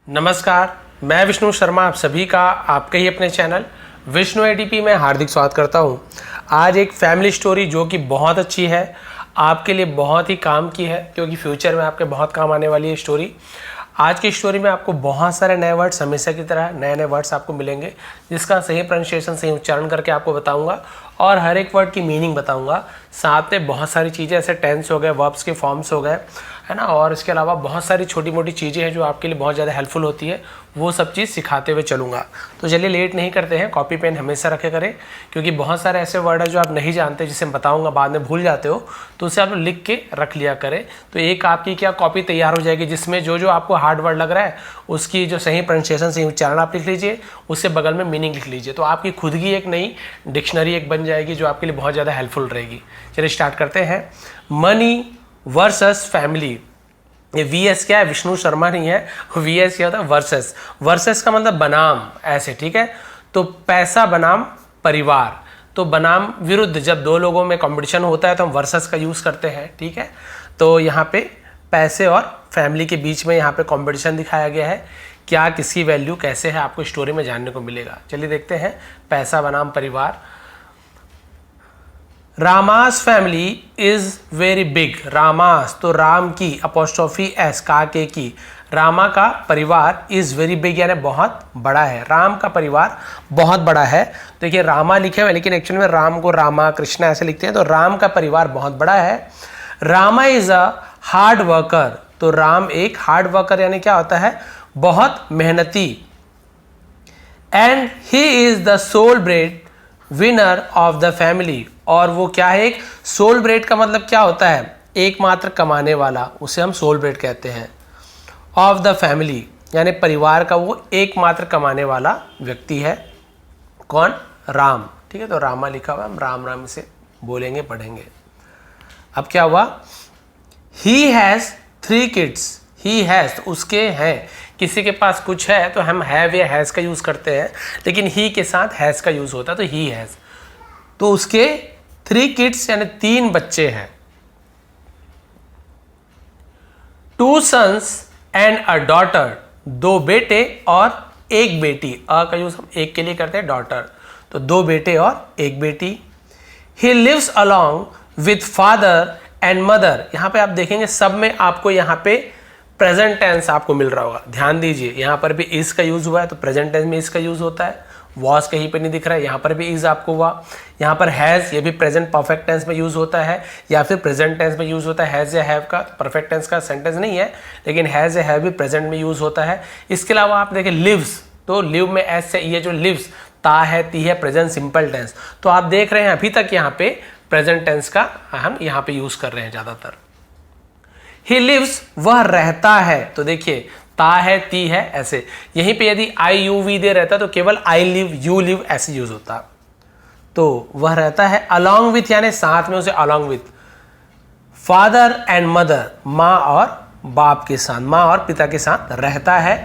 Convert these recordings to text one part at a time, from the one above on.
नमस्कार, मैं विष्णु शर्मा आप सभी का आपके ही अपने चैनल विष्णु एडीपी में हार्दिक स्वागत करता हूं। आज एक फैमिली स्टोरी जो कि बहुत अच्छी है, आपके लिए बहुत ही काम की है, क्योंकि फ्यूचर में आपके बहुत काम आने वाली है स्टोरी। आज की स्टोरी में आपको बहुत सारे नए वर्ड्स, हमेशा की तरह नए नए वर्ड्स आपको मिलेंगे, जिसका सही प्रोनाउंसिएशन, सही उच्चारण करके आपको बताऊंगा और हर एक वर्ड की मीनिंग बताऊंगा। साथ में बहुत सारी चीज़ें, ऐसे टेंस हो गए, वर्ब्स के फॉर्म्स हो गए, है ना, और इसके अलावा बहुत सारी छोटी मोटी चीज़ें हैं जो आपके लिए बहुत ज़्यादा हेल्पफुल होती है, वो सब चीज़ सिखाते हुए चलूँगा। तो चलिए लेट नहीं करते हैं, कॉपी पेन हमेशा रखे करें, क्योंकि बहुत सारे ऐसे वर्ड है जो आप नहीं जानते, जिसे मैं बताऊँगा बाद में भूल जाते हो, तो उसे आप लिख के रख लिया करें। तो एक आपकी क्या कॉपी तैयार हो जाएगी, जिसमें जो जो आपको हार्ड वर्ड लग रहा है उसकी जो सही प्रोनाउंसिएशन, सही उच्चारण आप लिख लीजिए, उससे बगल में मीनिंग लिख लीजिए। तो आपकी खुद की एक नई डिक्शनरी एक बन जाएगी जो आपके लिए बहुत ज़्यादा हेल्पफुल रहेगी। चलिए स्टार्ट करते हैं। Money versus family. ये वीएस क्या है, विष्णु शर्मा नहीं है, वीएस क्या होता है, वर्सेस। वर्सेस का मतलब बनाम, ऐसे, ठीक है। तो पैसा बनाम परिवार, तो बनाम विरुद्ध, जब दो लोगों में कंपटीशन होता है तो हम वर्सेस का यूज करते हैं, ठीक है। तो यहाँ पे पैसे और फैमिली के बीच में यहाँ पे कंपटीशन दिखाया गया है। क्या किसकी वैल्यू कैसे है आपको स्टोरी में जानने को मिलेगा। चलिए देखते हैं। पैसा बनाम परिवार। रामास फैमिली इज वेरी बिग। रामास, तो राम की, अपोस्ट्रोफी एस, काके की, रामा का परिवार इज वेरी बिग यानी बहुत बड़ा है। राम का परिवार बहुत बड़ा है। देखिए रामा लिखे हुए, लेकिन एक्चुअली में राम को रामा, कृष्णा ऐसे लिखते हैं। तो राम का परिवार बहुत बड़ा है। Rama is a hard worker, तो राम एक हार्ड वर्कर यानी क्या होता है, बहुत मेहनती। And he is the sole bread winner of the family, और वो क्या है, एक सोल ब्रेड का मतलब क्या होता है, एकमात्र कमाने वाला, उसे हम सोल ब्रेड कहते हैं। ऑफ द फैमिली यानी परिवार का वो एकमात्र कमाने वाला व्यक्ति है। कौन, राम, ठीक है। तो रामा लिखा हुआ, हम राम राम इसे बोलेंगे, पढ़ेंगे। अब क्या हुआ, he has 3 kids. He has, उसके हैं, किसी के पास कुछ है तो हम हैव या हैज का यूज करते हैं, लेकिन ही के साथ हैज का यूज होता है, तो ही हैज। तो उसके 3 किड्स यानी 3 बच्चे हैं। 2 sons एंड अ डॉटर, 2 बेटे और 1 बेटी। अ का यूज हम एक के लिए करते हैं, डॉटर, तो 2 बेटे और 1 बेटी। He lives along with father and mother. यहां पे आप देखेंगे सब में आपको यहाँ पे प्रेजेंट टेंस आपको मिल रहा होगा, ध्यान दीजिए। यहाँ पर भी इज का यूज हुआ है, तो प्रेजेंट टेंस में इसका यूज होता है। वॉज कहीं पे नहीं दिख रहा है, यहाँ पर भी इज आपको हुआ। यहाँ पर हैज, ये भी प्रेजेंट परफेक्ट टेंस में यूज होता है, या फिर प्रेजेंट टेंस में यूज होता है। हैज या हैव का परफेक्ट टेंस का सेंटेंस नहीं है, लेकिन हैज या हैव भी प्रेजेंट में यूज होता है। इसके अलावा आप देखें लिव्स, तो लिव में एस से, ये जो लिव्स, ता है, ती है, प्रेजेंट सिंपल टेंस। तो आप देख रहे हैं अभी तक यहाँ पे प्रेजेंट टेंस का हम यहाँ पे यूज कर रहे हैं ज्यादातर। ही लिव्स, वह रहता है, तो देखिए ता है, ती है, ऐसे। यहीं पे यदि आई यू वी दे रहता तो केवल आई लिव, यू लिव ऐसे यूज होता। तो वह रहता है अलॉन्ग विथ यानी साथ में, उसे along with father and mother, माँ और बाप के साथ, माँ और पिता के साथ रहता है।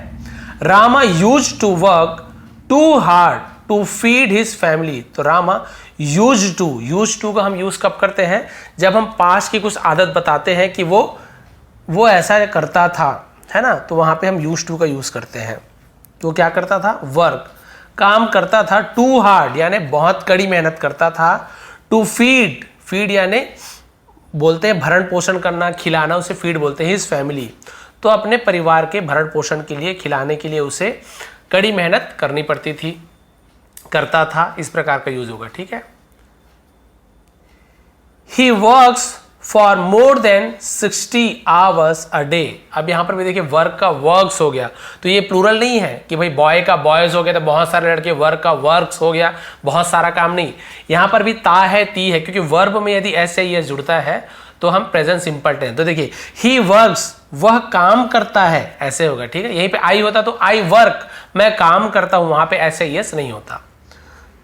Rama use to work too hard to feed his family, तो रामा यूज टू का हम यूज कब करते हैं, जब हम पास की कुछ आदत बताते हैं कि वो ऐसा करता था, है ना, तो वहां पे हम यूज टू का यूज करते हैं। तो क्या करता था, वर्क, काम करता था। टू हार्ड यानी बहुत कड़ी मेहनत करता था। टू फीड, फीड यानी बोलते हैं भरण पोषण करना, खिलाना, उसे फीड बोलते हैं। हिज फैमिली, तो अपने परिवार के भरण पोषण के लिए, खिलाने के लिए उसे कड़ी मेहनत करनी पड़ती थी, करता था, इस प्रकार का यूज होगा, ठीक है। He works for more than 60 hours a day. अब यहां पर भी देखिए वर्क का वर्क्स हो गया, तो ये प्लूरल नहीं है कि भाई बॉय का बॉयज हो गया तो बहुत सारे लड़के, वर्क का वर्क्स हो गया, बहुत सारा काम नहीं। यहां पर भी ता है, ती है, क्योंकि वर्ब में यदि एस या एस जुड़ता है तो हम प्रेजेंट सिंपल टेंस। तो देखिए ही वर्क्स, वह काम करता है, ऐसे होगा, ठीक है। यहीं पे आई होता तो आई वर्क, मैं काम करता हूं, वहां पे ऐसे एस नहीं होता।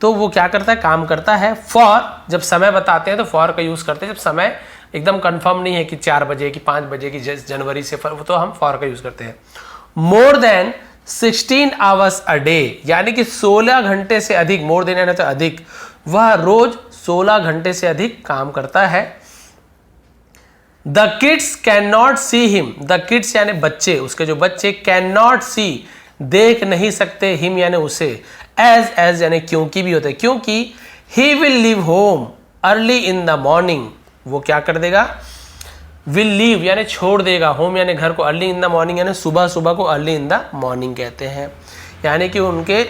तो वो क्या करता है, काम करता है। फॉर, जब समय बताते हैं तो फॉर का यूज करते हैं, जब समय एकदम कंफर्म नहीं है कि 4 बजे की 5 बजे की जनवरी से, तो हम फॉर का यूज करते हैं। More than 16 hours a day यानी कि 16 घंटे से अधिक, मोर देन यानी तो अधिक, वह रोज 16 घंटे से अधिक काम करता है। The kids can not see him, the kids यानी बच्चे, उसके जो बच्चे, कैन नॉट सी देख नहीं सकते, हिम यानी उसे, एज यानी क्योंकि भी होता है, क्योंकि he will leave home early in the morning, वो क्या कर देगा, विल लीव यानी छोड़ देगा, होम यानी घर को, अर्ली इन द मॉर्निंग यानी सुबह सुबह को अर्ली इन द मॉर्निंग कहते हैं, यानी कि उनके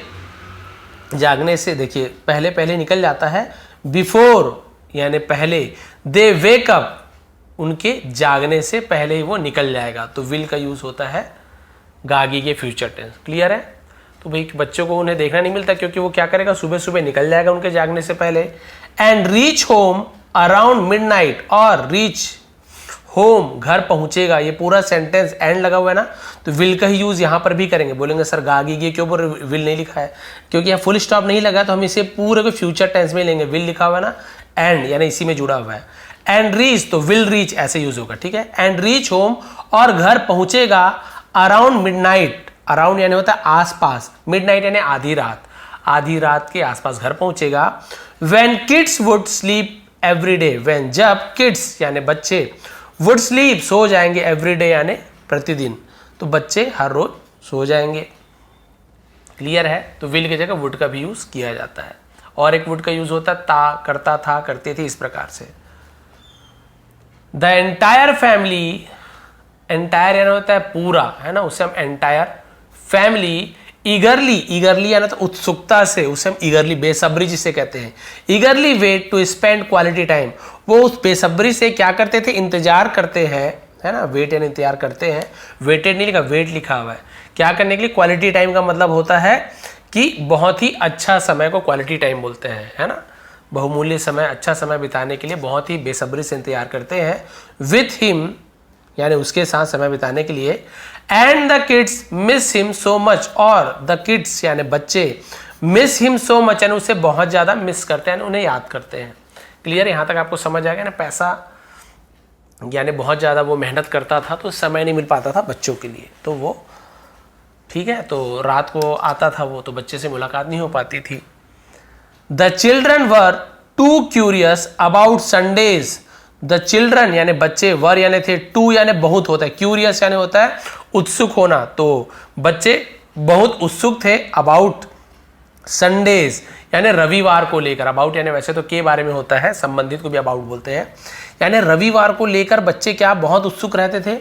जागने से, देखिए पहले पहले निकल जाता है, बिफोर यानी पहले, दे वेक अप उनके जागने से पहले ही वो निकल जाएगा, तो विल का यूज होता है गागी के फ्यूचर टेंस। क्लियर है? तो भाई बच्चों को उन्हें देखना नहीं मिलता क्योंकि वो क्या करेगा, सुबह सुबह निकल जाएगा उनके जागने से पहले। And reach home around midnight, और रीच होम घर पहुंचेगा, ये पूरा सेंटेंस एंड लगा हुआ है ना, तो विल का ही यूज यहां पर भी करेंगे। बोलेंगे सर गागी के क्यों विल नहीं लिखा है, क्योंकि यहाँ फुल स्टॉप नहीं लगा, तो हम इसे पूरे को फ्यूचर टेंस में लेंगे। विल लिखा हुआ है ना, एंड यानी इसी में जुड़ा हुआ है। एंड रीच तो विल रीच ऐसे यूज होगा, ठीक है। एंड रीच होम और घर पहुंचेगा अराउंड मिडनाइट, अराउंड यानी होता है आसपास, मिडनाइट यानी आधी रात, आधी रात के आसपास घर पहुंचेगा। When kids would sleep every day, when जब किड्स यानी बच्चे, वुड स्लीप सो जाएंगे, एवरी डे यानी प्रतिदिन, तो बच्चे हर रोज सो जाएंगे। क्लियर है? तो विल की जगह वुड का भी यूज किया जाता है। और एक वुड का यूज होता है ता, करता था, करते थे, इस प्रकार से। द एंटायर फैमिली, एंटायर यानी होता है पूरा, है ना, उसे हम एंटायर फैमिली, ईगरली, ईगरली यानी तो उत्सुकता से, उसे हम ईगरली बेसब्री जिसे कहते हैं, eagerly wait to spend quality time, वो उस बेसब्री से क्या करते थे, इंतजार करते हैं, है ना, वेट यानी इंतजार करते हैं, वेटेड नहीं लिखा, वेट लिखा हुआ है, क्या करने के लिए, क्वालिटी टाइम का मतलब होता है कि बहुत ही अच्छा समय को क्वालिटी टाइम बोलते हैं, है ना, बहुमूल्य समय, अच्छा समय बिताने के लिए बहुत ही बेसब्री से इंतजार करते हैं। विथ हिम यानी उसके साथ समय बिताने के लिए। And the kids miss him so much, और द किड्स यानी बच्चे, मिस हिम सो मच यानी उसे बहुत ज्यादा मिस करते हैं, उन्हें याद करते हैं। क्लियर? यहां तक आपको समझ आ गया ना? पैसा यानी बहुत ज्यादा वो मेहनत करता था तो समय नहीं मिल पाता था बच्चों के लिए, तो वो ठीक है, तो रात को आता था वो, तो बच्चे से मुलाकात नहीं हो पाती थी। The children were too curious about Sundays, the children यानी बच्चे, वर यानी थे, टू यानी बहुत होता है, क्यूरियस यानी होता है उत्सुक होना, तो बच्चे बहुत उत्सुक थे, अबाउट संडेज यानी रविवार को लेकर, अबाउट यानी वैसे तो के बारे में होता है, संबंधित को भी अबाउट बोलते हैं, यानी रविवार को लेकर बच्चे क्या बहुत उत्सुक रहते थे।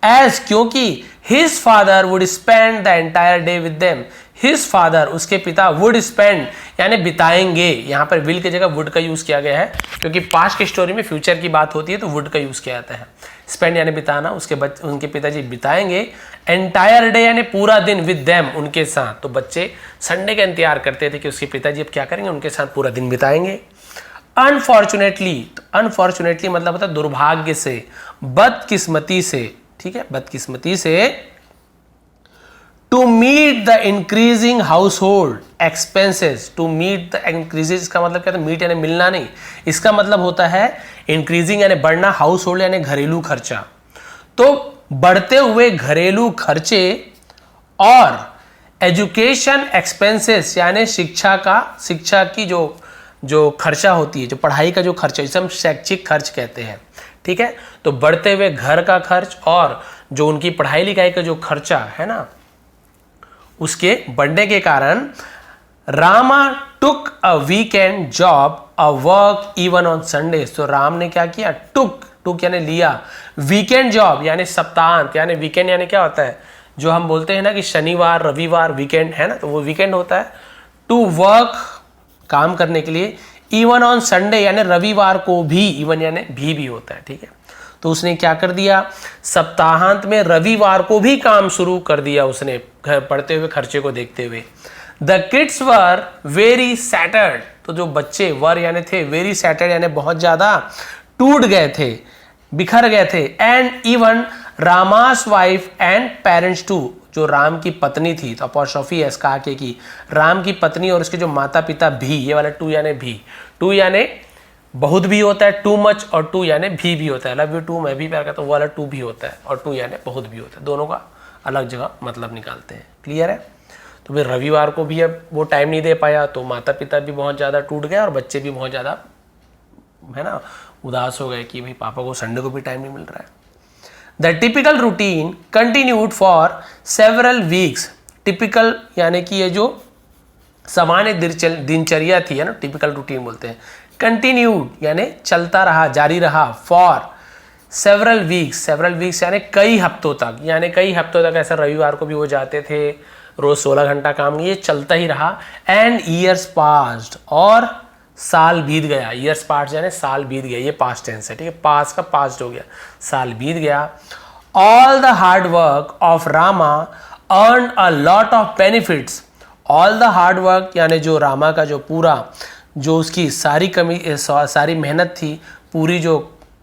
एज क्योंकि his father would spend the entire day with them, his father उसके पिता, वुड स्पेंड यानी बिताएंगे, यहाँ पर विल की जगह वुड का यूज किया गया है क्योंकि पास्ट की स्टोरी में फ्यूचर की बात होती है तो वुड का यूज किया जाता है। स्पेंड यानी बिताना, उसके उनके पिताजी बिताएंगे, एंटायर डे यानी पूरा दिन, विद देम उनके साथ, तो बच्चे संडे का इंतजार करते थे कि उसके पिताजी अब क्या करेंगे, उनके साथ पूरा दिन बिताएंगे। अनफॉर्चुनेटली, तो अनफॉर्चुनेटली मतलब होता है दुर्भाग्य से, बदकिस्मती से, ठीक है, बदकिस्मती से। To meet the increasing house hold expenses, to meet the increases, इसका मतलब क्या था, मीट यानी मिलना नहीं, इसका मतलब होता है इंक्रीजिंग यानी बढ़ना, हाउस होल्ड यानी घरेलू खर्चा, तो बढ़ते हुए घरेलू खर्चे और एजुकेशन एक्सपेंसेस यानी शिक्षा की जो खर्चा होती है, जो पढ़ाई का जो खर्चा, जिसे हम शैक्षिक खर्च कहते हैं, ठीक है, तो बढ़ते हुए घर का खर्च और जो उनकी पढ़ाई लिखाई का जो खर्चा है ना, उसके बढ़ने के कारण Rama took a weekend job a work even on Sundays, तो राम ने क्या किया, टुक यानी लिया, वीकेंड जॉब यानी सप्ताहांत, यानी वीकेंड यानी क्या होता है, जो हम बोलते हैं ना कि शनिवार रविवार वीकेंड है ना, तो वो वीकेंड होता है। टू वर्क काम करने के लिए, इवन ऑन संडे यानी रविवार को भी, इवन यानी भी होता है, ठीक है, तो उसने क्या कर दिया, सप्ताहांत में रविवार को भी काम शुरू कर दिया उसने, घर पढ़ते हुए खर्चे को देखते हुए। The kids were very shattered, तो जो बच्चे वर यानी थे, वेरी सैटर्ड यानी बहुत ज्यादा टूट गए थे, बिखर गए थे। And even Rama's wife and parents too, जो राम की पत्नी थी, तो अपॉस्ट्रोफी है इसका आगे की, राम की पत्नी और उसके जो माता पिता भी, ये वाला टू यानी भी, टू यानी बहुत भी होता है, टू मच, और टू यानी भी होता है, लव यू टू, मैं भी प्यार करता हूँ, वो वाला टू भी होता है, और टू यानी बहुत भी होता है, दोनों का अलग जगह मतलब निकालते हैं। क्लियर है? तो फिर रविवार को भी अब वो टाइम नहीं दे पाया, तो माता पिता भी बहुत ज़्यादा टूट गए और बच्चे भी बहुत ज़्यादा, है ना, उदास हो गए कि भाई पापा को संडे को भी टाइम नहीं मिल रहा है। The typical routine continued for several weeks. Typical यानी कि ये जो सामान्य दिनचर्या थी, है ना, टिपिकल रूटीन बोलते हैं। कंटिन्यूड यानी चलता रहा, जारी रहा। फॉर सेवरल वीक्स यानी कई हफ्तों तक, यानी कई हफ्तों तक। ऐसा रविवार को भी वो जाते थे, रोज 16 घंटा काम, ये चलता ही रहा। एंड ईयर्स पास्ड, और साल बीत गया। ईयर्स पास्ट यानी साल बीत गया, ये पास्ट टेंस है, ठीक है, पास्ट का पास्ट हो गया, साल बीत गया। All the hard work of Rama earn a lot of benefits. All the hard work यानी जो रामा का जो पूरा, जो उसकी सारी मेहनत थी, पूरी जो,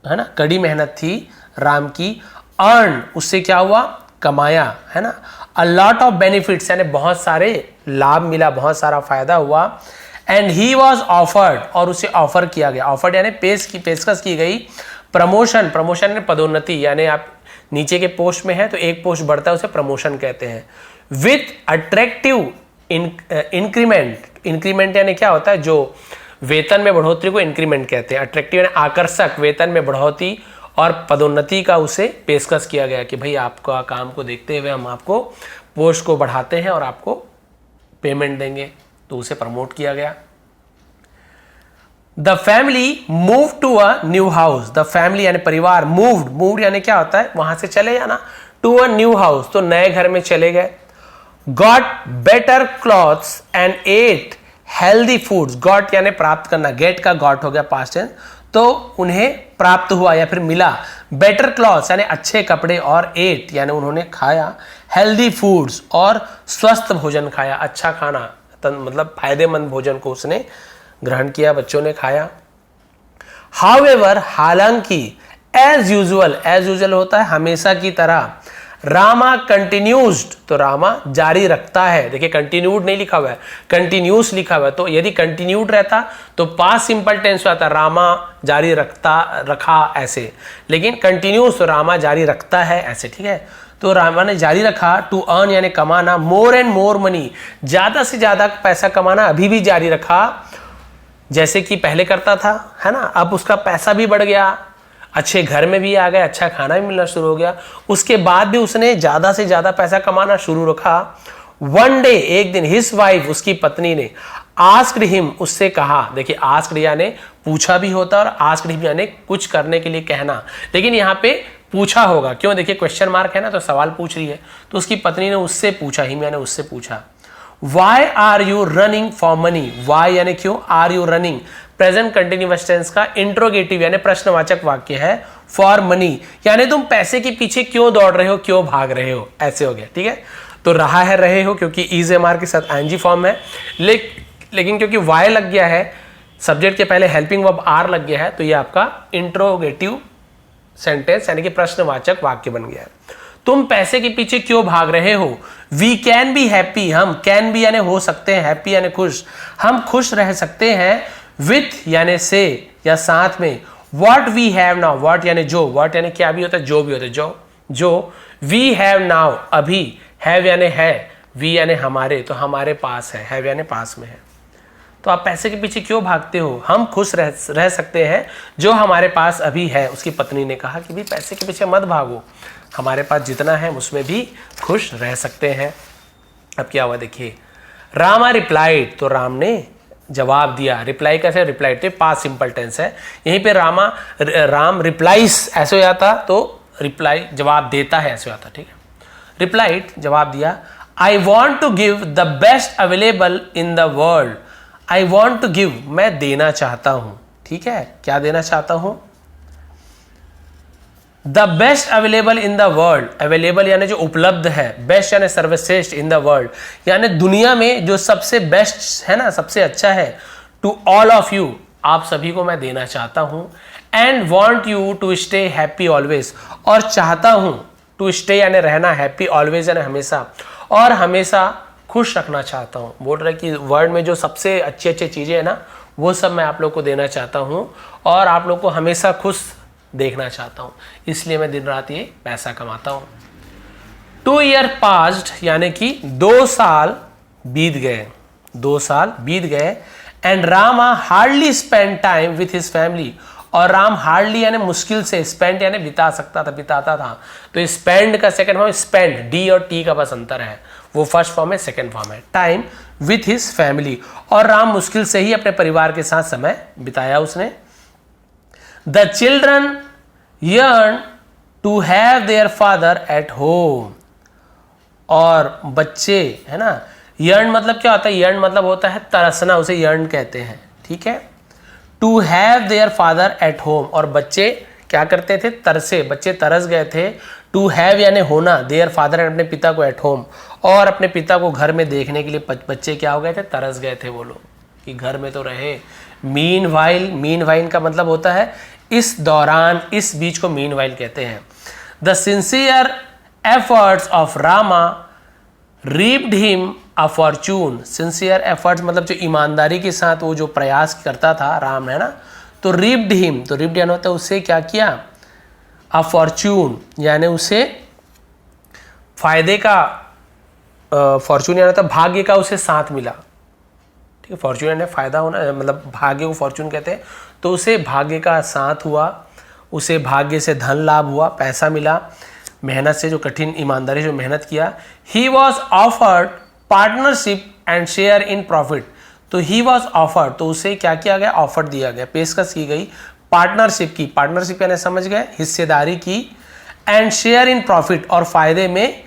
है ना, कड़ी मेहनत थी राम की। अर्न, उससे क्या हुआ, कमाया, है ना। अ लॉट ऑफ बेनिफिट्स यानी बहुत सारे लाभ मिला, बहुत सारा फायदा हुआ। एंड ही वॉज ऑफर्ड, और उसे ऑफर किया गया। ऑफर्ड यानी पेशकश की गई। प्रमोशन यानी पदोन्नति, यानी आप नीचे के पोस्ट में है तो एक पोस्ट बढ़ता है, उसे प्रमोशन कहते हैं। विथ अट्रैक्टिव इंक्रीमेंट यानी क्या होता है, जो वेतन में बढ़ोतरी को इंक्रीमेंट कहते हैं। अट्रैक्टिव यानी आकर्षक, वेतन में बढ़ोतरी और पदोन्नति का उसे पेशकश किया गया कि भाई आपका काम को देखते हुए हम आपको पोस्ट को बढ़ाते हैं और आपको पेमेंट देंगे, तो उसे प्रमोट किया गया। The family move to a new house. The family यानी परिवार, मूव्ड यानी क्या होता है, वहां से चले जाना। टू अ न्यू हाउस, तो नए घर में चले गए। Got better clothes and ate healthy foods. Got यानी प्राप्त करना, गेट का गॉट हो गया पास्ट टेंस, तो उन्हें प्राप्त हुआ या फिर मिला। बेटर क्लॉथ्स यानी अच्छे कपड़े, और एट यानी उन्होंने खाया। हेल्दी फूड्स, और स्वस्थ भोजन खाया, अच्छा खाना, मतलब फायदेमंद भोजन को उसने ग्रहण किया, बच्चों ने खाया। हाउएवर, हालांकि, एज यूजुअल होता है हमेशा की तरह। रामा कंटिन्यूस्ड, तो रामा जारी रखता है। देखिए कंटिन्यूड नहीं लिखा हुआ है, कंटिन्यूस लिखा हुआ है, तो यदि कंटिन्यूड रहता तो पास्ट सिंपल टेंस आता, रामा जारी रखा ऐसे। लेकिन कंटिन्यूस, तो रामा जारी रखता है ऐसे, ठीक है। तो रामा ने जारी रखा। टू अर्न यानी कमाना। मोर एंड मोर मनी, ज्यादा से ज्यादा पैसा कमाना अभी भी जारी रखा, जैसे कि पहले करता था, है ना। अब उसका पैसा भी बढ़ गया, अच्छे घर में भी आ गए, अच्छा खाना भी मिलना शुरू हो गया। उसके बाद भी उसने ज्यादा से ज्यादा पैसा कमाना शुरू रखा। वन डे, एक दिन, हिज वाइफ, उसकी पत्नी ने, आस्क्ड हिम, उससे कहा। देखिए आस्क्ड यानी पूछा भी होता है, और आस्क्ड हिम यानी कुछ करने के लिए कहना, लेकिन यहाँ पे पूछा होगा, क्यों, देखिए क्वेश्चन मार्क है ना, तो सवाल पूछ रही है, तो उसकी पत्नी ने उससे पूछा, हिम यानी उससे पूछा। Why are you running for money. Why यानी क्यों, are you running present continuous tense का इंट्रोगेटिव यानी प्रश्नवाचक वाक्य है। फॉर मनी यानी तुम पैसे के पीछे क्यों दौड़ रहे हो, क्यों भाग रहे हो, ऐसे हो गया, ठीक है। तो रहा है, रहे हो, क्योंकि इज एम आर के साथ आईएनजी फॉर्म है। लेकिन क्योंकि वाई लग गया है, सब्जेक्ट के पहले हेल्पिंग वर्ब आर लग गया है, तो ये आपका इंट्रोगेटिव सेंटेंस यानी कि प्रश्नवाचक वाक्य बन गया है। तुम पैसे के पीछे क्यों भाग रहे हो। वी कैन बी हैप्पी, हम, कैन बी यानी हो सकते हैं, हैप्पी यानी खुश, हम खुश रह सकते हैं। विथ यानी से या साथ में। What we have now, what यानी जो, वॉट यानी क्या भी होता है, जो भी होता है, जो वी हैव नाउ अभी, हैव यानी है, वी यानी हमारे, तो हमारे पास है, हैव यानी पास में है। तो आप पैसे के पीछे क्यों भागते हो, हम खुश रह सकते हैं जो हमारे पास अभी है। उसकी पत्नी ने कहा कि भी पैसे के पीछे मत भागो, हमारे पास जितना है उसमें भी खुश रह सकते हैं। अब क्या हुआ देखिए, रामा रिप्लाइड, तो राम ने जवाब दिया। रिप्लाई कैसे, रिप्लाइड तो पास्ट सिंपल टेंस है, यहीं पे राम रिप्लाइज ऐसे हो जाता, तो रिप्लाई जवाब देता है ऐसे होता, ठीक है। रिप्लाइड जवाब दिया। I want to give the best available in the world. I want to give, मैं देना चाहता हूं, ठीक है, क्या देना चाहता हूं, the best available in the world. Available यानी जो उपलब्ध है, बेस्ट यानी सर्वश्रेष्ठ, इन द वर्ल्ड यानी दुनिया में जो सबसे बेस्ट है ना, सबसे अच्छा है। टू ऑल ऑफ यू, आप सभी को मैं देना चाहता हूं। And want you to stay happy always, और चाहता हूं, टू स्टे यानी रहना, हैप्पी ऑलवेज यानी हमेशा, और हमेशा खुश रखना चाहता हूं। बोल रहे कि वर्ल्ड में जो सबसे अच्छी अच्छी चीजें है ना, वो सब मैं आप लोग को देना चाहता हूं, और आप लोग को हमेशा खुश देखना चाहता हूं, इसलिए मैं दिन रात ये पैसा कमाता हूं। 2 ईयर पास्ड यानी कि 2 साल बीत गए, 2 साल बीत गए। And Rama hardly spend time with his family, और राम हार्डली यानी मुश्किल से, स्पेंड यानी बिताता था। तो स्पेंड का सेकंड फॉर्म स्पेंड, डी और टी का बस अंतर है, वो फर्स्ट फॉर्म है, सेकंड फॉर्म है। टाइम विथ हिज फैमिली, और राम मुश्किल से ही अपने परिवार के साथ समय बिताया उसने। The children yearn to have their father at home, और बच्चे है ना, यर्न मतलब क्या होता है, यर्न मतलब होता है तरसना, उसे यर्न कहते हैं, ठीक है। To have their father at home, और बच्चे क्या करते थे, तरसे, बच्चे तरस गए थे। टू हैव यानी होना, देयर फादर अपने पिता को एट होम, और अपने पिता को घर में देखने के लिए बच्चे क्या हो गए थे, तरस गए थे वो लोग कि घर में तो रहे। मीन वाइल का मतलब होता है इस दौरान, इस बीच को मीन वाइल कहते हैं। The sincere efforts of Rama reaped him a fortune, sincere efforts मतलब जो ईमानदारी के साथ वो जो प्रयास करता था राम, है ना, तो रीप्ड हिम, तो रीप्ड यानी होता है उससे क्या किया, अ फॉर्चून यानी उसे फायदे का, फॉर्चून यानी होता है भाग्य का उसे साथ मिला, ठीक है। फॉर्चून यानी फायदा होना, मतलब भाग्य को फॉर्चून कहते हैं। तो उसे भाग्य का साथ हुआ, उसे भाग्य से धन लाभ हुआ, पैसा मिला, मेहनत से, जो कठिन ईमानदारी जो मेहनत किया। He was offered partnership and share in profit, तो ही वॉज ऑफर्ड, तो उसे क्या किया गया, ऑफर दिया गया, पेशकश की गई पार्टनरशिप की, पार्टनरशिप यानी समझ गए हिस्सेदारी की, एंड शेयर इन प्रॉफिट और फायदे में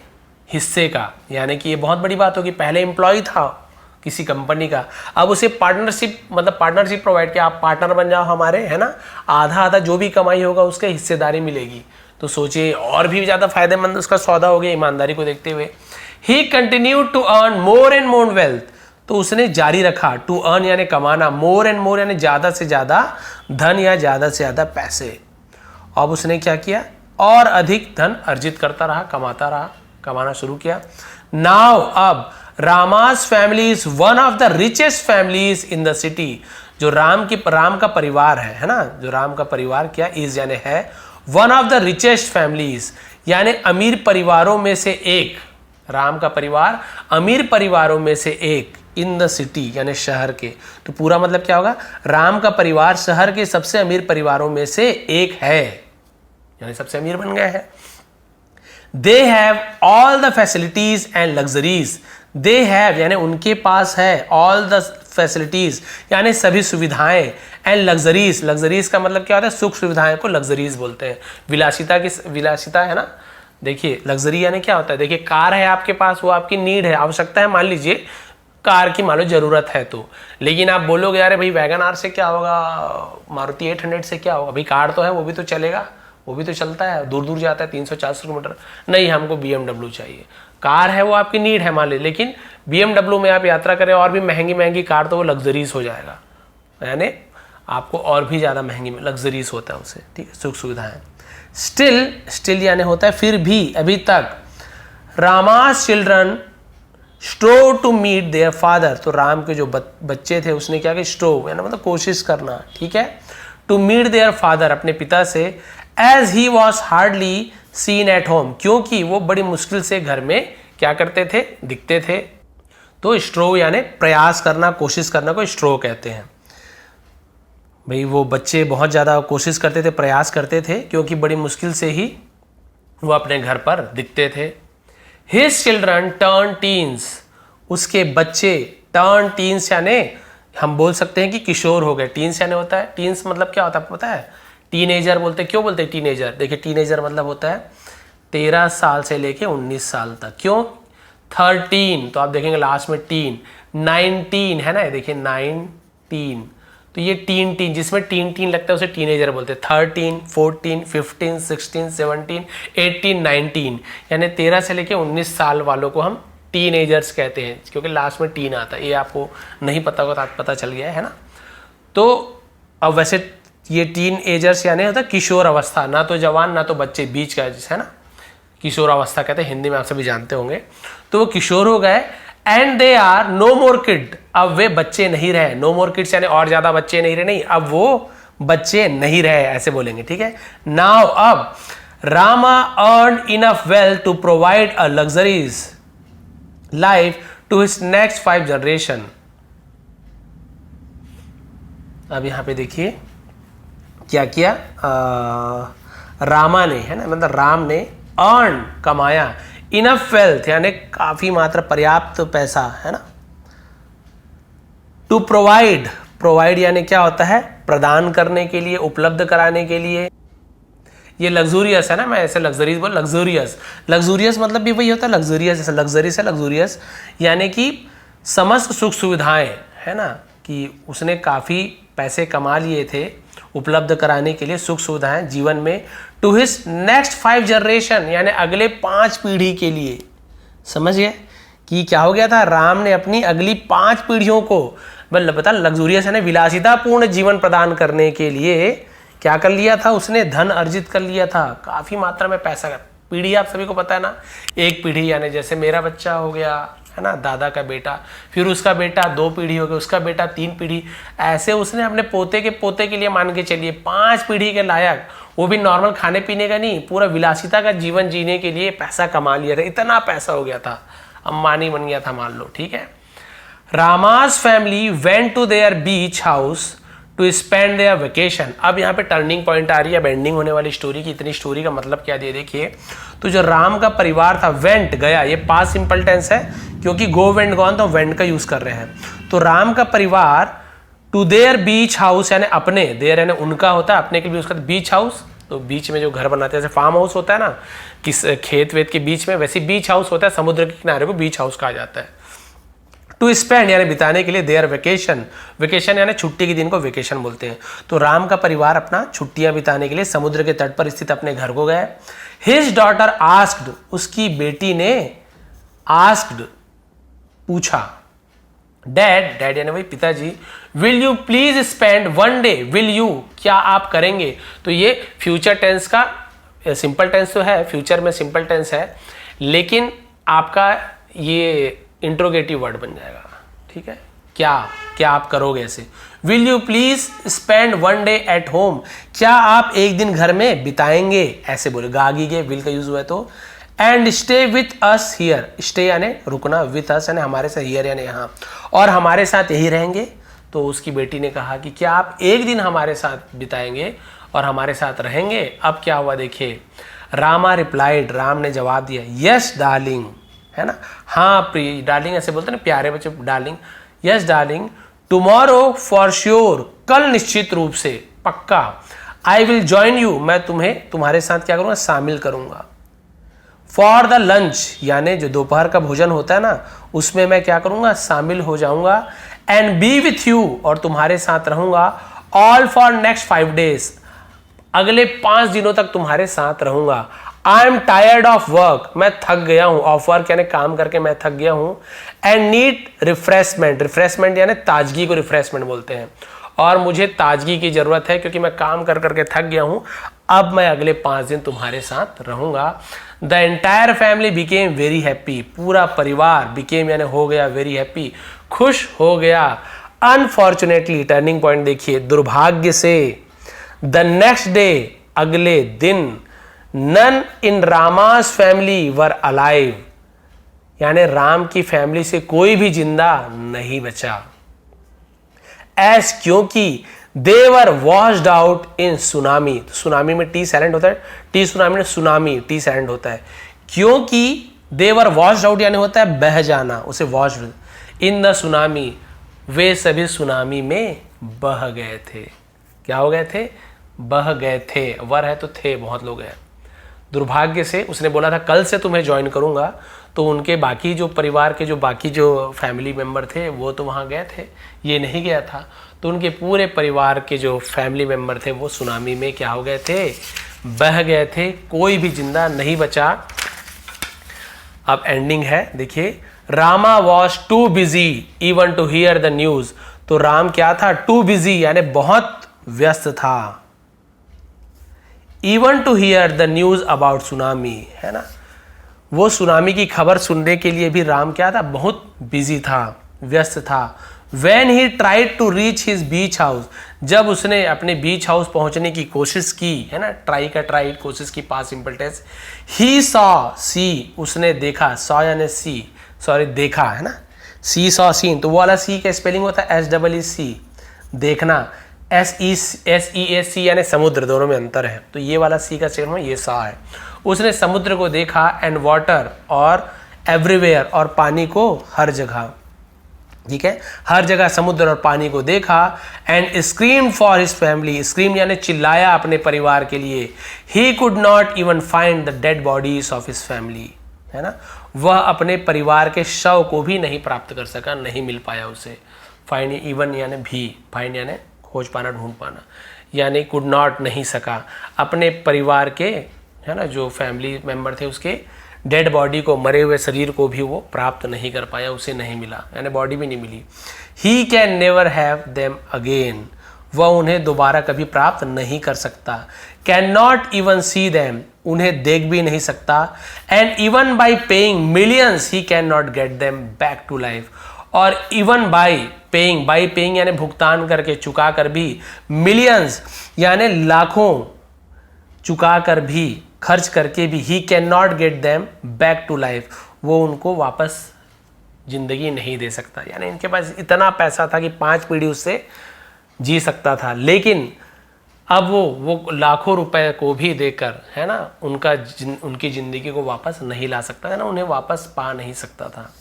हिस्से का, यानी कि ये बहुत बड़ी बात होगी, पहले एम्प्लॉय था किसी कंपनी का, अब उसे पार्टनरशिप मतलब पार्टनरशिप प्रोवाइड किया, आप पार्टनर बन जाओ हमारे, है ना, आधा आधा जो भी कमाई होगा उसके हिस्सेदारी मिलेगी। तो सोचिए और भी ज़्यादा फायदेमंद उसका सौदा हो गया ईमानदारी को देखते हुए। He continued to earn more and more wealth, तो उसने जारी रखा, टू अर्न यानी कमाना, मोर एंड मोर यानी ज़्यादा से ज़्यादा धन या ज़्यादा से ज़्यादा पैसे। अब उसने क्या किया, और अधिक धन अर्जित करता रहा, कमाता रहा, कमाना शुरू किया। नाउ अब Rama's family is one of the richest families in the city, जो राम का परिवार है ना, जो राम का परिवार क्या इज यानी है, one of the richest families यानी अमीर परिवारों में से एक, राम का परिवार अमीर परिवारों में से एक, इन द सिटी यानी शहर के। तो पूरा मतलब क्या होगा, राम का परिवार शहर के सबसे अमीर परिवारों में से एक है, यानी सबसे अमीर बन गए हैं। They have all the facilities and luxuries, they have यानी उनके पास है, ऑल द फैसिलिटीज यानी सभी सुविधाएं, एंड लग्जरीज, लग्जरीज का मतलब क्या होता है, सुख सुविधाएं को लग्जरीज बोलते हैं। विलासिता है ना, देखिए लग्जरी यानी क्या होता है, देखिए कार है आपके पास, वो आपकी नीड है, आवश्यकता है, मान लीजिए कार की मान लो जरूरत है तो, लेकिन आप बोलोगे यार भाई वैगन आर से क्या होगा, मारुति 800 से क्या होगा, भाई कार तो है, वो भी तो चलेगा, वो भी तो चलता है, दूर दूर जाता है 300-400 किलोमीटर, नहीं हमको BMW चाहिए। कार है वो आपकी नीड है मान ली, लेकिन BMW में आप यात्रा करें और भी महंगी महंगी कार, तो वो लग्जरीज हो जाएगा, यानी आपको और भी ज़्यादा महंगी लग्जरीज होता है उसे, ठीक है, सुख सुविधाएं। स्टिल यानी होता है फिर भी, अभी तक। Rama's children strove to meet their father, तो राम के जो बच्चे थे उसने क्या किया, स्ट्रोव यानी मतलब कोशिश करना, ठीक है, टू मीट देयर फादर अपने पिता से, as he was hardly seen at home, क्योंकि वो बड़ी मुश्किल से घर में क्या करते थे, दिखते थे। तो स्ट्रोव यानी प्रयास करना, कोशिश करना को स्ट्रोव कहते हैं। भाई वो बच्चे बहुत ज़्यादा कोशिश करते थे, प्रयास करते थे, क्योंकि बड़ी मुश्किल से ही वो अपने घर पर दिखते थे। हिज चिल्ड्रन टर्न टीन्स, उसके बच्चे टर्न टीन्स यानी हम बोल सकते हैं कि किशोर हो गए। टीन्स यानी होता है, टीन्स मतलब क्या होता है पता है, टीनेजर बोलते हैं। क्यों बोलते हैं टीनेजर, देखिए टीनेजर मतलब होता है 13 साल से लेके 19 साल तक। क्यों 13, तो आप देखेंगे लास्ट में टीन, 19 है ना, देखिए 19, तो ये टीन जिसमें टीन लगता है उसे टीनेजर बोलते हैं। 13, 14, 15, 16, 17, 18, 19 यानी 13 से लेके 19 साल वालों को हम टीनेजर्स कहते हैं, क्योंकि लास्ट में टीन आता है। ये आपको नहीं पता होगा तो आज पता चल गया है ना। तो अब वैसे ये टीन एजर्स यानी होता है किशोर अवस्था, ना तो जवान ना तो बच्चे, बीच का है ना, किशोर अवस्था कहते हैं, हिंदी में आप सभी जानते होंगे। तो वो किशोर हो गए, and they are no more kid, अब वे बच्चे नहीं रहे। नो मोर किड्स यानी और ज्यादा बच्चे नहीं रहे, नहीं, अब वो बच्चे नहीं रहे, ऐसे बोलेंगे, ठीक है। नाउ अब Rama earn enough wealth to provide a luxuries life to his next 5 generation. अब यहां पे देखिए क्या किया, रामा ने, है ना, मतलब राम ने अर्न, कमाया, इनफ वेल्थ यानी काफी मात्रा, पर्याप्त पैसा, है ना, टू प्रोवाइड, प्रोवाइड यानी क्या होता है, प्रदान करने के लिए, उपलब्ध कराने के लिए। ये लग्जूरियस है ना, मैं ऐसे लग्जरीज बोल, लग्जूरियस, लग्जूरियस मतलब भी वही होता है लग्जूरियस, जैसे लग्जरी से लग्जूरियस, यानी कि समस्त सुख सुविधाएं, है ना, कि उसने काफ़ी पैसे कमा लिए थे उपलब्ध कराने के लिए, सुख सुविधाएं जीवन में, टू हिज नेक्स्ट 5 जनरेशन यानी अगले 5 पीढ़ी के लिए। समझ गए कि क्या हो गया था, राम ने अपनी अगली 5 पीढ़ियों को, मतलब बता, लग्जूरियस यानी विलासितापूर्ण जीवन प्रदान करने के लिए क्या कर लिया था, उसने धन अर्जित कर लिया था, काफ़ी मात्रा में पैसा। पीढ़ी आप सभी को पता है ना, एक पीढ़ी यानी जैसे मेरा बच्चा हो गया, है ना, दादा का बेटा, फिर उसका बेटा 2 पीढ़ी हो गई, उसका बेटा 3 पीढ़ी, ऐसे उसने अपने पोते के पोते के लिए मान के चलिए 5 पीढ़ी के लायक, वो भी नॉर्मल खाने पीने का नहीं, पूरा विलासिता का जीवन जीने के लिए पैसा कमा लिया था। इतना पैसा हो गया था, अंबानी बन गया था मान लो, ठीक है। Rama's family went to their beach house to spend their vacation. अब यहाँ पे टर्निंग पॉइंट आ रही है, एंडिंग होने वाली स्टोरी की। इतनी स्टोरी का मतलब क्या दिया देखिए, तो जो राम का परिवार था, वेंट गया, ये पास्ट सिंपल टेंस है क्योंकि गो वेंट गॉन तो वेंट का यूज कर रहे हैं। तो राम का परिवार टू देयर बीच हाउस यानी अपने, देयर यानी उनका होता है, अपने के लिए उसका बीच हाउस, तो बीच में जो घर बनाते हैं, जैसे फार्म हाउस होता है ना, किस खेत वेत के बीच में, वैसे बीच हाउस होता है, समुद्र के किनारे को बीच हाउस कहा जाता है। टू स्पेंड यानी बिताने के लिए, देयर वेकेशन, वेकेशन यानी छुट्टी के दिन को वेकेशन बोलते हैं। तो राम का परिवार अपना छुट्टियां बिताने के लिए समुद्र के तट पर स्थित अपने घर को गए। हिज डॉटर आस्क्ड, उसकी बेटी ने आस्क्ड, पूछा, डैड, डैड यानी वही पिताजी, will you please spend 1 day, will you क्या आप करेंगे। तो ये फ्यूचर टेंस का, सिंपल टेंस तो है, फ्यूचर में सिंपल टेंस है, लेकिन आपका ये इंट्रोगेटिव वर्ड बन जाएगा, ठीक है, क्या क्या आप करोगे ऐसे। Will you please spend 1 day at home, क्या आप एक दिन घर में बिताएंगे, ऐसे बोले, गागी के विल का यूज हुआ है तो। And stay with us here, stay यानी रुकना, विथ अस यानी हमारे साथ, हियर यानी यहाँ, और हमारे साथ यही रहेंगे। तो उसकी बेटी ने कहा कि क्या आप एक दिन हमारे साथ बिताएंगे और हमारे साथ रहेंगे। अब क्या हुआ देखिए, रामा रिप्लाइड, राम ने जवाब दिया, यस डार्लिंग, है ना, हाँ प्रिय, डार्लिंग ऐसे बोलते हैं ना प्यारे बच्चे, darling, yes darling, tomorrow for sure, कल निश्चित रूप से, पक्का, आई विल ज्वाइन यू, मैं तुम्हें तुम्हारे साथ क्या करूंगा, शामिल करूंगा। फॉर द लंच यानी जो दोपहर का भोजन होता है ना, उसमें मैं क्या करूंगा, शामिल हो जाऊंगा। एंड बी विथ यू, और तुम्हारे साथ रहूंगा। ऑल फॉर नेक्स्ट 5 डेज, अगले 5 दिनों तक तुम्हारे साथ रहूंगा। I am tired of work, मैं थक गया हूं, ऑफ वर्क यानी काम करके मैं थक गया हूं। एंड नीड रिफ्रेशमेंट, रिफ्रेशमेंट यानी ताजगी को रिफ्रेशमेंट बोलते हैं, और मुझे ताजगी की जरूरत है क्योंकि मैं काम कर करके थक गया हूं। अब मैं अगले 5 दिन तुम्हारे साथ रहूंगा। The entire family became very happy, पूरा परिवार, बिकेम यानी हो गया, वेरी हैप्पी, खुश हो गया। अनफॉर्चुनेटली, टर्निंग पॉइंट देखिए, दुर्भाग्य से, द नेक्स्ट डे, अगले दिन, none in Rama's family were alive, यानी राम की फैमिली से कोई भी जिंदा नहीं बचा। एस क्योंकि they were washed out in tsunami, tsunami में टी साइलेंट होता है, टी सुनामी में सुनामी, टी साइलेंट होता है। क्योंकि दे वर वॉश्ड आउट यानी होता है बह जाना, उसे वॉश्ड, इन द सुनामी, वे सभी सुनामी में बह गए थे। क्या हो गए थे, बह गए थे, वर है तो थे, बहुत लोग हैं। दुर्भाग्य से, उसने बोला था कल से तुम्हें ज्वाइन करूंगा, तो उनके बाकी जो परिवार के जो बाकी जो फैमिली मेंबर थे वो तो वहाँ गए थे, ये नहीं गया था, तो उनके पूरे परिवार के जो फैमिली मेंबर थे वो सुनामी में क्या हो गए थे, बह गए थे, कोई भी जिंदा नहीं बचा। अब एंडिंग है देखिए, Rama was too busy even to hear the news, तो राम क्या था, टू बिजी यानी बहुत व्यस्त था, even to hear the news about tsunami, है ना, वो सुनामी की खबर सुनने के लिए भी राम क्या था, बहुत बिजी था, व्यस्त था। When he tried to reach his beach house, जब उसने अपने बीच हाउस पहुंचने की कोशिश की, है ना, ट्राई का ट्राई, कोशिश की, पास सिंपल टेंस। he saw, सी, उसने देखा, saw यानी सी, सॉरी देखा, है ना, सी सॉ सीन, तो वो वाला सी का स्पेलिंग होता है SEEC, देखना। SEAC यानी समुद्र, दोनों में अंतर है। तो ये वाला सी का सेकंड में ये सा है। उसने समुद्र को देखा एंड वाटर और एवरीवेयर, और पानी को हर जगह, ठीक है, हर जगह समुद्र और पानी को देखा and scream for his family, scream यानी चिल्लाया अपने परिवार के लिए। He could not even find the dead bodies of his family, है ना, वह अपने परिवार के शव को भी नहीं प्राप्त कर सका, नहीं मिल पाया उसे। फाइंड इवन यानी भी, फाइंड यानी खोज पाना, ढूंढ पाना, यानी कुड नॉट नहीं सका, अपने परिवार के, है ना, जो फैमिली मेंबर थे उसके डेड बॉडी को, मरे हुए शरीर को भी वो प्राप्त नहीं कर पाया, उसे नहीं मिला, यानी बॉडी भी नहीं मिली। He can never have them again, वह उन्हें दोबारा कभी प्राप्त नहीं कर सकता। Can not even see them, उन्हें देख भी नहीं सकता। And even by paying millions he can not get them back to life, और इवन बाई पेइंग यानी भुगतान करके, चुका कर भी, मिलियंस यानी लाखों चुका कर भी, खर्च करके भी, he can not get them back to life, वो उनको वापस जिंदगी नहीं दे सकता। यानी इनके पास इतना पैसा था कि 5 पीढ़ी उससे जी सकता था, लेकिन अब वो लाखों रुपए को भी देकर, है ना, उनकी जिंदगी को वापस नहीं ला सकता, है ना, उन्हें वापस पा नहीं सकता था।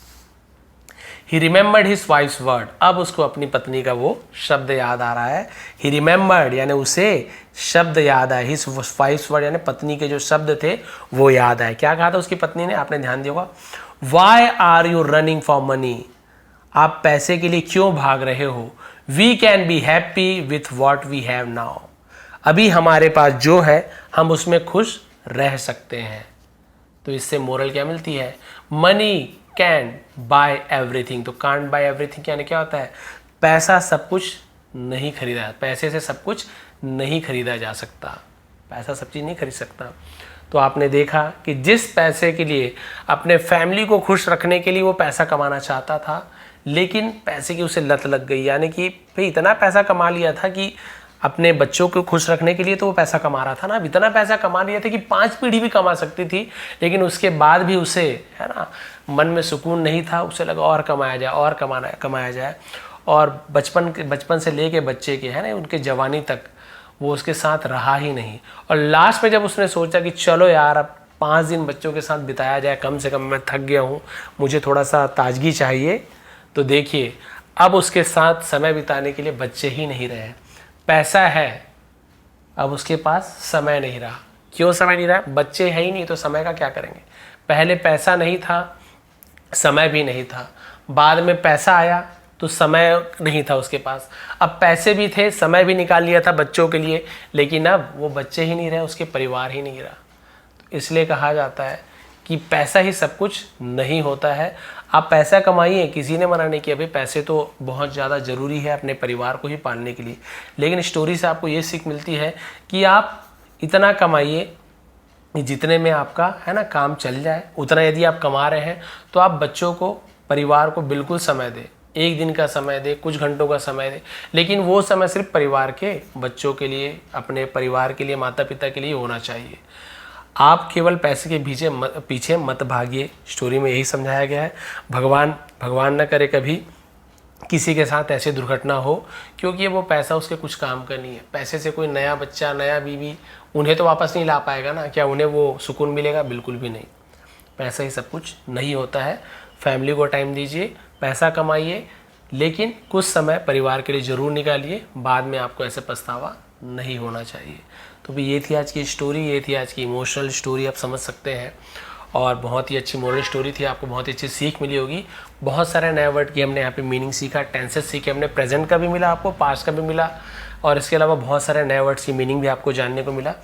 ही रिमेंबर्ड हिज वाइफ्स वर्ड, अब उसको अपनी पत्नी का वो शब्द याद आ रहा है। ही रिमेंबर्ड यानी उसे शब्द याद आए, हिज वाइफ्स वर्ड यानी पत्नी के जो शब्द थे वो याद आए। क्या कहा था उसकी पत्नी ने, आपने ध्यान दिया होगा, why are you running for money, आप पैसे के लिए क्यों भाग रहे हो। We can be happy with what we have now, अभी हमारे पास जो है हम उसमें खुश रह सकते हैं। तो इससे मोरल क्या मिलती है, मनी कैन बाय एवरीथिंग। तो कांट बाय एवरीथिंग यानी क्या होता है, पैसा सब कुछ नहीं खरीदा, पैसे से सब कुछ नहीं खरीदा जा सकता, पैसा सब चीज़ नहीं खरीद सकता। तो आपने देखा कि जिस पैसे के लिए, अपने फैमिली को खुश रखने के लिए वो पैसा कमाना चाहता था, लेकिन पैसे की उसे लत लग गई, यानी कि भाई इतना पैसा कमा लिया था कि अपने बच्चों को खुश रखने के लिए तो वो पैसा कमा रहा था ना, अब इतना पैसा कमा लिया था कि 5 पीढ़ी भी कमा सकती थी, लेकिन उसके बाद भी उसे, है ना, मन में सुकून नहीं था। उसे लगा और कमाया जाए, और कमाया जाए, और बचपन से लेके बच्चे के, है ना, उनके जवानी तक वो उसके साथ रहा ही नहीं। और लास्ट में जब उसने सोचा कि चलो यार अब 5 दिन बच्चों के साथ बिताया जाए, कम से कम मैं थक गया हूँ, मुझे थोड़ा सा ताजगी चाहिए, तो देखिए अब उसके साथ समय बिताने के लिए बच्चे ही नहीं रहे, पैसा है, अब उसके पास समय नहीं रहा। क्यों समय नहीं रहा, बच्चे है ही नहीं तो समय का क्या करेंगे। पहले पैसा नहीं था, समय भी नहीं था, बाद में पैसा आया तो समय नहीं था उसके पास, अब पैसे भी थे, समय भी निकाल लिया था बच्चों के लिए, लेकिन अब वो बच्चे ही नहीं रहे, उसके परिवार ही नहीं रहा। तो इसलिए कहा जाता है कि पैसा ही सब कुछ नहीं होता है। आप पैसा कमाइए, किसी ने मना नहीं किया, भाई पैसे तो बहुत ज़्यादा ज़रूरी है अपने परिवार को ही पालने के लिए, लेकिन स्टोरी से आपको ये सीख मिलती है कि आप इतना कमाइए जितने में आपका, है ना, काम चल जाए। उतना यदि आप कमा रहे हैं तो आप बच्चों को, परिवार को बिल्कुल समय दें, 1 दिन का समय दे, कुछ घंटों का समय दे, लेकिन वो समय सिर्फ परिवार के, बच्चों के लिए, अपने परिवार के लिए, माता पिता के लिए होना चाहिए। आप केवल पैसे के पीछे मत भागिए। स्टोरी में यही समझाया गया है। भगवान न करे कभी किसी के साथ ऐसी दुर्घटना हो, क्योंकि वो पैसा उसके कुछ काम का नहीं है। पैसे से कोई नया बच्चा, नया बीवी, उन्हें तो वापस नहीं ला पाएगा ना, क्या उन्हें वो सुकून मिलेगा, बिल्कुल भी नहीं। पैसा ही सब कुछ नहीं होता है। फैमिली को टाइम दीजिए, पैसा कमाइए, लेकिन कुछ समय परिवार के लिए ज़रूर निकालिए, बाद में आपको ऐसे पछतावा नहीं होना चाहिए। तो भी ये थी आज की स्टोरी, ये थी आज की इमोशनल स्टोरी, आप समझ सकते हैं, और बहुत ही अच्छी मोरल स्टोरी थी। आपको बहुत ही अच्छी सीख मिली होगी। बहुत सारे नए वर्ड की हमने यहाँ पे मीनिंग सीखा, टेंसेस सीखे हमने, प्रेजेंट का भी मिला आपको, पास्ट का भी मिला, और इसके अलावा बहुत सारे नए वर्ड्स की मीनिंग भी आपको जानने को मिला।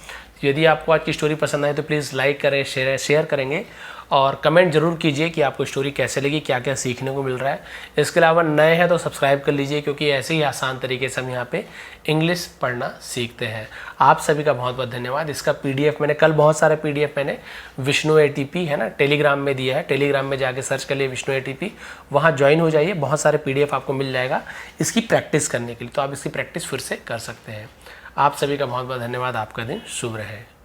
यदि आपको आज की स्टोरी पसंद आए तो प्लीज़ लाइक करें, शेयर करेंगे, और कमेंट जरूर कीजिए कि आपको स्टोरी कैसे लगी, क्या क्या सीखने को मिल रहा है। इसके अलावा नए हैं तो सब्सक्राइब कर लीजिए, क्योंकि ऐसे ही आसान तरीके से हम यहाँ पे इंग्लिश पढ़ना सीखते हैं। आप सभी का बहुत बहुत धन्यवाद। इसका PDF मैंने कल बहुत सारे PDF मैंने विष्णु ATP, है ना, टेलीग्राम में दिया है। टेलीग्राम में जाके सर्च कर लिए विष्णु ATP, वहाँ ज्वाइन हो जाइए, बहुत सारे PDF आपको मिल जाएगा इसकी प्रैक्टिस करने के लिए। तो आप इसकी प्रैक्टिस फिर से कर सकते हैं। आप सभी का बहुत बहुत धन्यवाद। आपका दिन शुभ रहे।